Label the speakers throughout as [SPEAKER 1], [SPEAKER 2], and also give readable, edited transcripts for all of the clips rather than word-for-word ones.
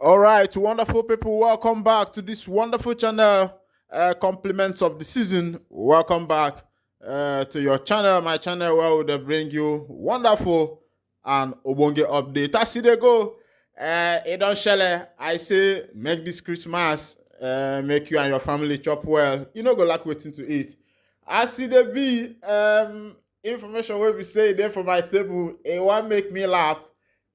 [SPEAKER 1] All right, wonderful people, welcome back to this wonderful channel. Compliments of the season. Welcome back to your channel, my channel, where we dey bring you wonderful and obonge update. As they go, it don't shele. I say, make this Christmas, make you and your family chop well. You know, go like waiting to eat. As it dey be, information where we say there for my table, it won't make me laugh.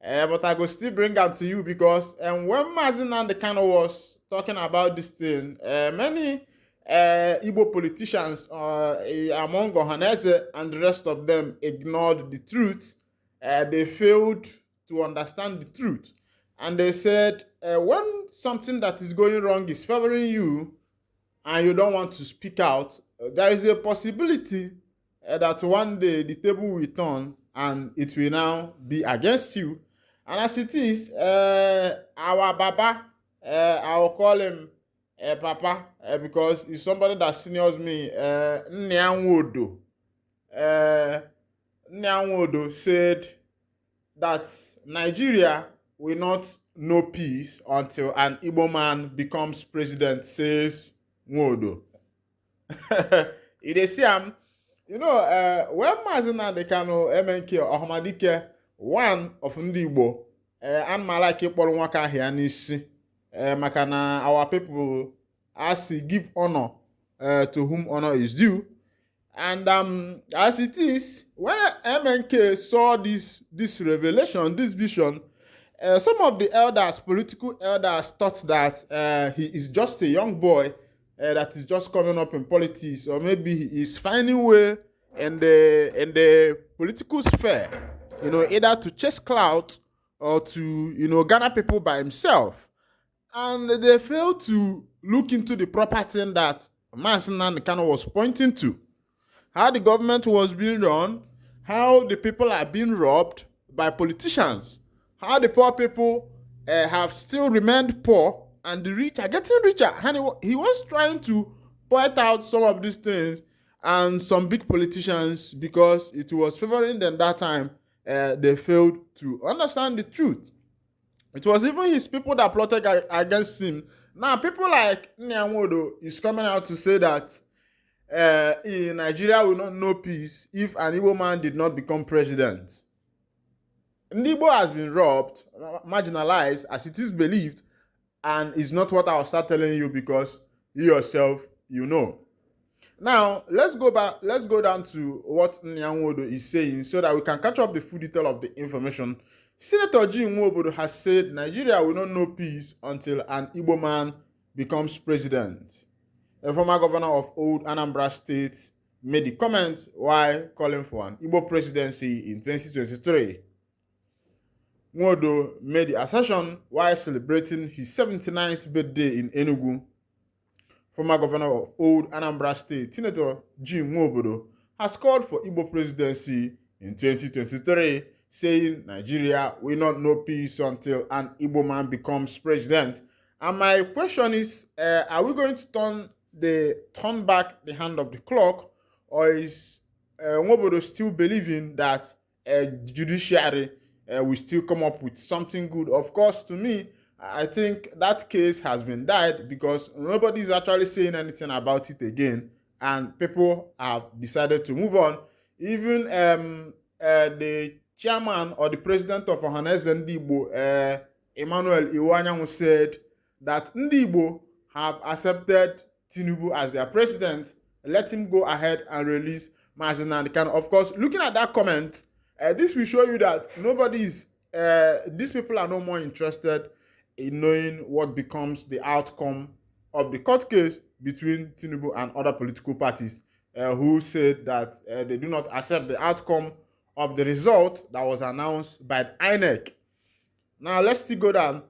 [SPEAKER 1] But I go still bring am to you because when Mazin Kano was talking about this thing, many Igbo politicians among Ohaneze and the rest of them ignored the truth. They failed to understand the truth. And they said, when something that is going wrong is favoring you and you don't want to speak out, there is a possibility that one day the table will turn and it will now be against you. And as it is, our Baba, I will call him Papa because he's somebody that seniors me. Nyanwodo. Nyanwodo said that Nigeria will not know peace until an Igbo man becomes president, says Nwodo. You see, you know, when Mazina Dekano MNK Ohamadike, one of ndị Igbo, and Malaki kpọrọ nwaka ahịa n'isi, maka na our people as give honor to whom honor is due. And as it is, when MNK saw this revelation, this vision, some of the elders, political elders, thought that he is just a young boy that is just coming up in politics, or maybe he is finding way in the political sphere, you know, either to chase clout or to, you know, gather people by himself. And they failed to look into the proper thing that Mazin Kano was pointing to. How the government was being run, how the people are being robbed by politicians, how the poor people have still remained poor and the rich are getting richer. And he was trying to point out some of these things and some big politicians, because it was favoring them that time, they failed to understand the truth. It was even his people that plotted against him. Now, people like Nyanwodo is coming out to say that in Nigeria will not know peace if an Igbo man did not become president. Igbo has been robbed, marginalized, as it is believed, and it's not what I'll start telling you because you yourself, you know. Now, let's go down to what Nyanwodo is saying so that we can catch up the full detail of the information. Senator G. Nwobodo has said Nigeria will not know peace until an Igbo man becomes president. The former governor of Old Anambra State made the comments while calling for an Igbo presidency in 2023. Nwobodo made the assertion while celebrating his 79th birthday in Enugu. Former governor of Old Anambra State, Senator Jim Nwobodo, has called for Igbo presidency in 2023, saying Nigeria will not know peace until an Igbo man becomes president. And my question is, are we going to turn back the hand of the clock, or is Nwobodo still believing that judiciary will still come up with something good? Of course, to me, I think that case has been died because nobody is actually saying anything about it again, and people have decided to move on. Even the chairman or the president of ohanezendigbo, Emmanuel Iwanyanwu, said that ndị Igbo have accepted Tinubu as their president. Let him go ahead and release Mazin Kano. Of course, looking at that comment, this will show you that these people are no more interested in knowing what becomes the outcome of the court case between Tinubu and other political parties who said that they do not accept the outcome of the result that was announced by INEC. Now, let's still go down.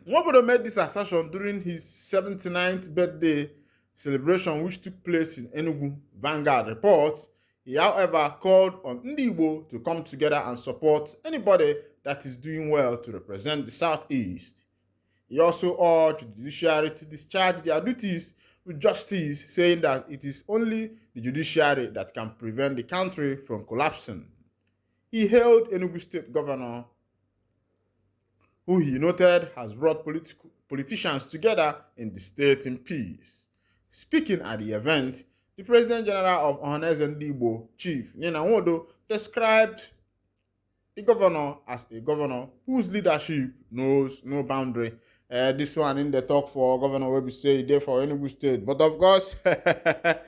[SPEAKER 1] Nwobodo made this assertion during his 79th birthday celebration, which took place in Enugu. Vanguard reports. He, however, called on ndị Igbo to come together and support anybody that is doing well to represent the Southeast. He also urged the judiciary to discharge their duties with justice, saying that it is only the judiciary that can prevent the country from collapsing. He hailed Enugu State Governor who he noted has brought politicians together in the state in peace. Speaking at the event, the President General of Ohanezendigbo, Chief Nina Nwodo, described the governor as a governor whose leadership knows no boundary. This one in the talk for governor will be say there for Enugu State. But of course, say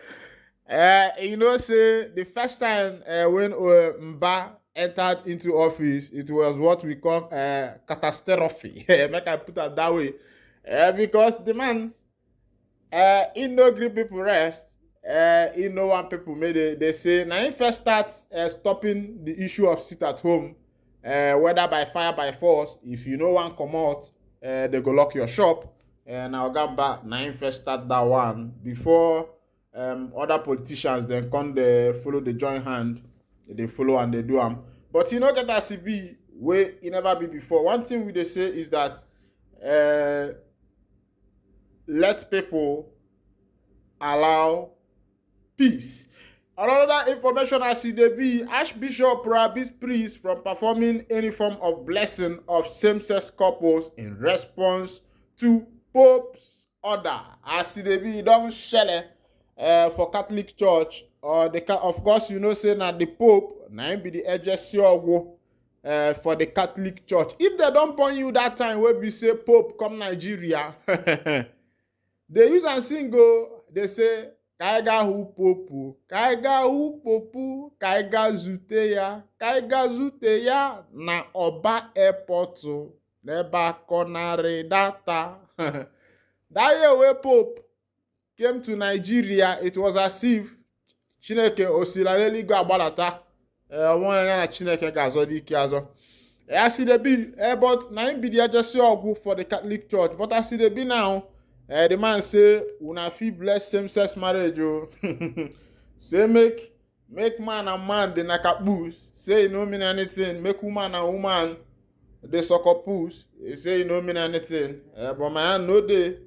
[SPEAKER 1] the first time when Mba entered into office, it was what we call catastrophe. Make I put it that way. Because the man, he no gree people rest. He no one people made it. They say now he first starts stopping the issue of sit at home, whether by fire by force. If you know one come out, they go lock your shop. Now Gamba now he first start that one before other politicians then come they follow the joint hand. They follow and they do them. But you know get as it be way it never be before. One thing we they say is that let people allow peace. Another information as it be, Archbishop prohibits priests from performing any form of blessing of same-sex couples in response to Pope's order. As it be, don't share for Catholic Church, or of course you know say na the Pope na him be the agency for the Catholic Church. If they don't point you that time where we say Pope come Nigeria, they use and sing go. They say kaiga hu popu, kaiga hu popu, kaiga zute ya na Oba Airport neba konare data. That year where Pope came to Nigeria, it was as if Chineke osilareli go abalata. One na Chineke gazodi kiazo. As it be, but na him be the agency for the Catholic Church. But as it be now, the man say, una fit bless same-sex marriage, oh. Say make man and man they nakapus. Say no mean anything. Make woman and woman they suckapus. They say no mean anything. But my hand no day.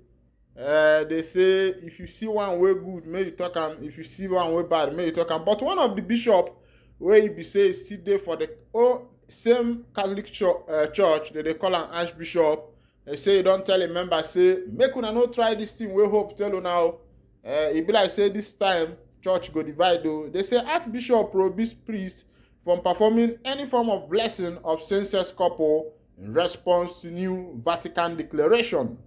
[SPEAKER 1] They say if you see one way good, may you talk him. If you see one way bad, may you talk him. But one of the bishop where he be say sit there for the same Catholic church that they call an archbishop. They say you don't tell a member say make una no try this thing. We hope tell you now. It be like say this time church go divide though. They say archbishop prohibits priests from performing any form of blessing of same-sex couple in response to new Vatican declaration.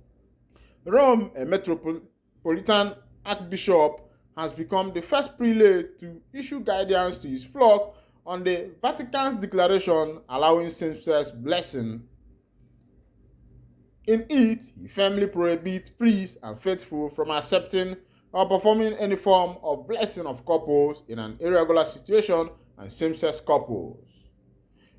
[SPEAKER 1] Rome, a metropolitan archbishop, has become the first prelate to issue guidance to his flock on the Vatican's declaration allowing same-sex blessing. In it, he firmly prohibits priests and faithful from accepting or performing any form of blessing of couples in an irregular situation and same-sex couples.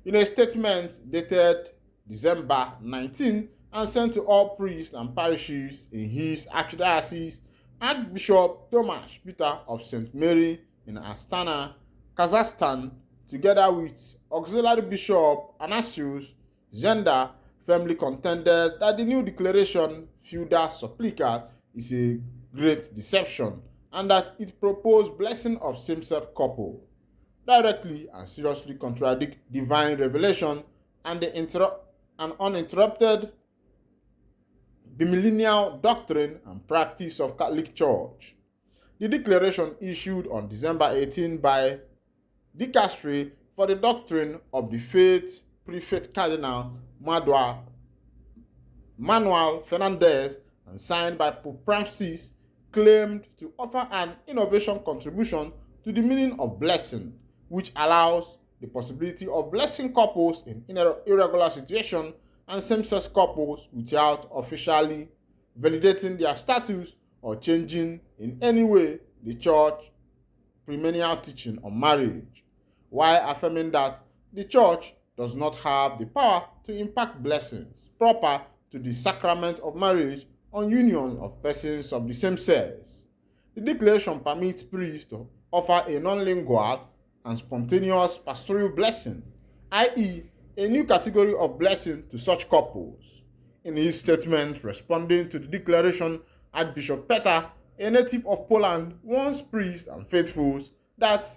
[SPEAKER 1] In a statement dated December 19 and sent to all priests and parishes in his archdiocese, Archbishop Tomasz Peter of St. Mary in Astana, Kazakhstan, together with Auxiliary Bishop Anastasius Zenda, firmly contended that the new declaration, Fiuda Supplicat, is a great deception and that it proposed blessing of same-sex couple, directly and seriously contradict divine revelation and the uninterrupted bimillennial doctrine and practice of Catholic Church. The declaration issued on December 18 by Dicastery for the Doctrine of the Faith Prefect Cardinal Manuel Fernandez and signed by Pope Francis claimed to offer an innovation contribution to the meaning of blessing, which allows the possibility of blessing couples in irregular situation and same-sex couples without officially validating their status or changing in any way the church premillennial teaching on marriage, while affirming that the church does not have the power to impart blessings proper to the sacrament of marriage on union of persons of the same sex. The declaration permits priests to offer a non-lingual and spontaneous pastoral blessing, i.e., a new category of blessing to such couples. In his statement responding to the declaration, Archbishop Peter, a native of Poland, warns priests and faithfuls that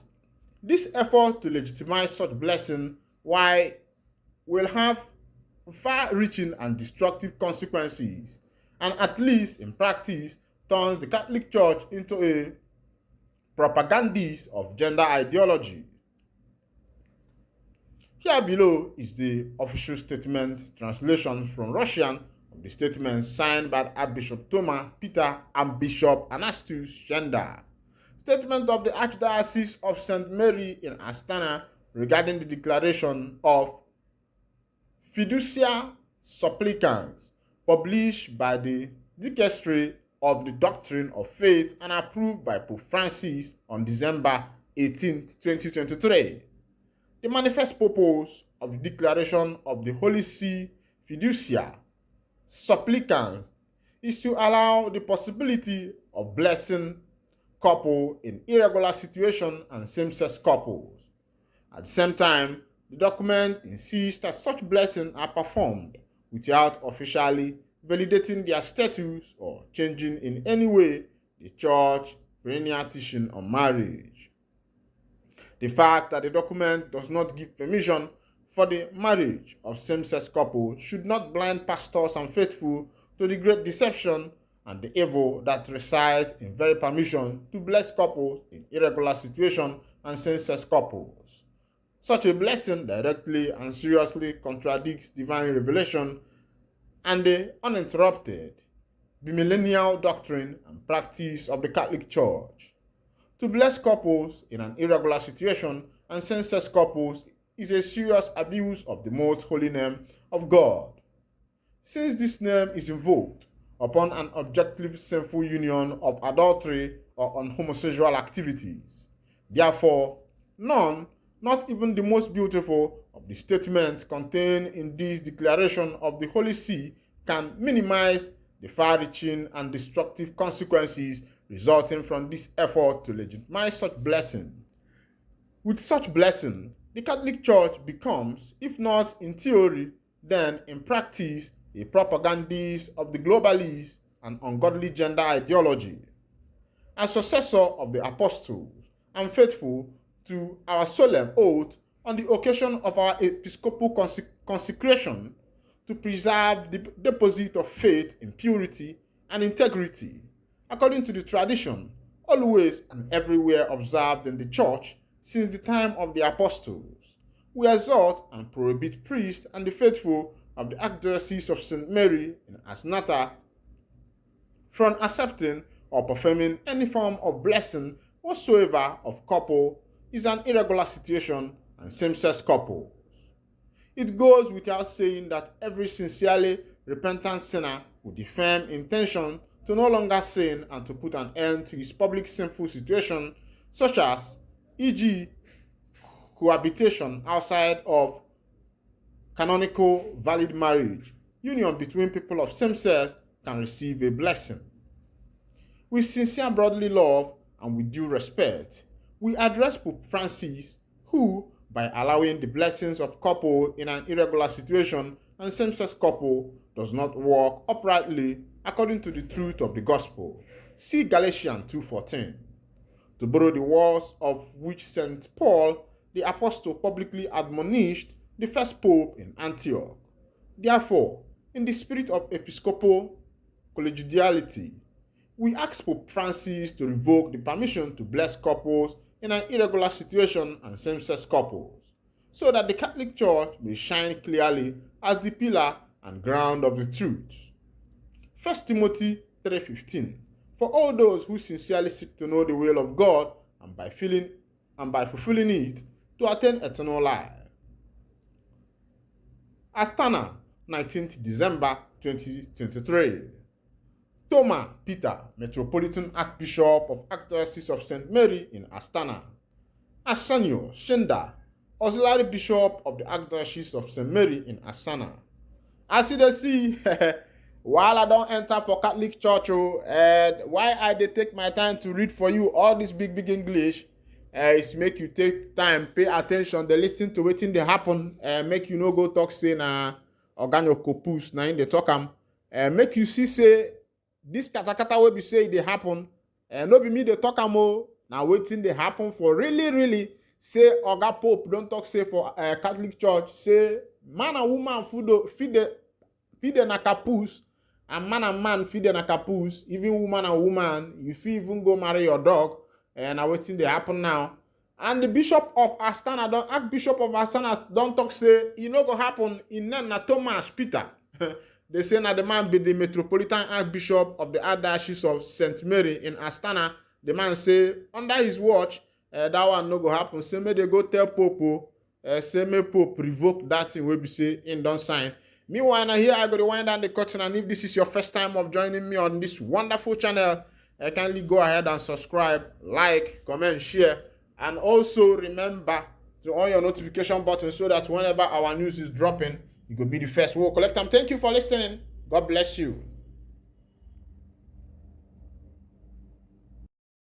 [SPEAKER 1] this effort to legitimize such blessing will have far-reaching and destructive consequences, and at least in practice turns the Catholic Church into a propagandist of gender ideology. Here below is the official statement translation from Russian of the statement signed by Archbishop Thomas Peter and Bishop Anastas Shenda. Statement of the Archdiocese of St. Mary in Astana regarding the declaration of Fiducia Supplicans, published by the Dicastery of the Doctrine of Faith and approved by Pope Francis on December 18, 2023. The manifest purpose of the declaration of the Holy See Fiducia Supplicans is to allow the possibility of blessing couples in irregular situation and same-sex couples. At the same time, the document insists that such blessings are performed without officially validating their status or changing in any way the Church's perennial teaching on marriage. The fact that the document does not give permission for the marriage of same-sex couples should not blind pastors and faithful to the great deception and the evil that resides in very permission to bless couples in irregular situation and same-sex couples. Such a blessing directly and seriously contradicts divine revelation and the uninterrupted bimillennial doctrine and practice of the Catholic Church. To bless couples in an irregular situation and same-sex couples is a serious abuse of the most holy name of God. Since this name is invoked upon an objective sinful union of adultery or on homosexual activities, therefore, none, not even the most beautiful of the statements contained in this declaration of the Holy See, can minimize the far-reaching and destructive consequences resulting from this effort to legitimize such blessing. With such blessing, the Catholic Church becomes, if not in theory, then in practice, a propagandist of the globalist and ungodly gender ideology. As successor of the apostles and faithful to our solemn oath on the occasion of our episcopal consecration to preserve the deposit of faith in purity and integrity, according to the tradition always and everywhere observed in the Church since the time of the apostles, we exhort and prohibit priests and the faithful of the Archdiocese of St. Mary in Asnata from accepting or performing any form of blessing whatsoever of couple is an irregular situation and same-sex couples. It goes without saying that every sincerely repentant sinner with the firm intention to no longer sin and to put an end to his public sinful situation, such as, e.g., cohabitation outside of canonical valid marriage, union between people of same sex, can receive a blessing. With sincere brotherly love and with due respect, we address Pope Francis, who, by allowing the blessings of couple in an irregular situation and same-sex couple, does not walk uprightly according to the truth of the gospel. See Galatians 2:14. To borrow the words of which St. Paul, the apostle, publicly admonished the first pope in Antioch. Therefore, in the spirit of episcopal collegiality, we ask Pope Francis to revoke the permission to bless couples in an irregular situation and same-sex couples, so that the Catholic Church may shine clearly as the pillar and ground of the truth. 1 Timothy 3:15. For all those who sincerely seek to know the will of God and by fulfilling it to attain eternal life. Astana, 19th December 2023. Thomas Peter, Metropolitan Archbishop of Archdiocese of St. Mary in Astana. Arsenio Shenda, Auxiliary Bishop of the Archdiocese of St. Mary in Astana. As you see, while I don't enter for Catholic Church, and why I dey take my time to read for you all this big English, is make you take time, pay attention, dey listen to wetin dey happen, make you no go talk say na organocopus na im dey talk am, make you see say this katakata wey be say e dey happen, no be me dey talk am o, na wetin dey happen for really say Oga Pope don talk say for Catholic Church say man and woman feed na capoose, and man feed na capoose, even woman and woman, you fit even go marry your dog, and wetin dey happen now. And the Bishop of Astana, Archbishop of Astana, don't talk say, e no go happen in na Thomas Peter. They say na the man be the Metropolitan Archbishop of the Archdiocese of St. Mary in Astana. The man say, under his watch, that one no go happen. Say, may they go tell Pope, say, may Pope revoke that thing wey be say in don't sign. Meanwhile, now here I go to wind down the curtain, and if this is your first time of joining me on this wonderful channel, kindly go ahead and subscribe, like, comment, share, and also remember to on your notification button so that whenever our news is dropping, you could be the first. We'll collect them. Thank you for listening. God bless you.